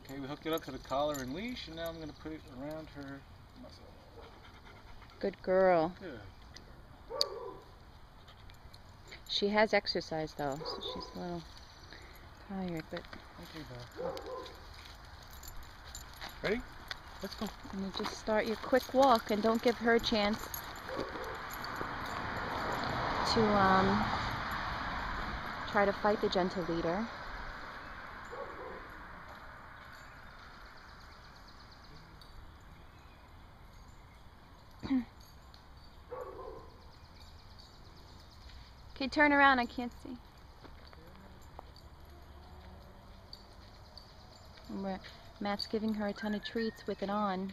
Okay, we hooked it up to the collar and leash, and now I'm going to put it around her muzzle. Good girl. Good. She has exercise though, so she's a little tired, but... Okay, Belle. Ready? Let's go. And you just start your quick walk and don't give her a chance to try to fight the gentle leader. Okay, turn around, I can't see. Matt's giving her a ton of treats with it on.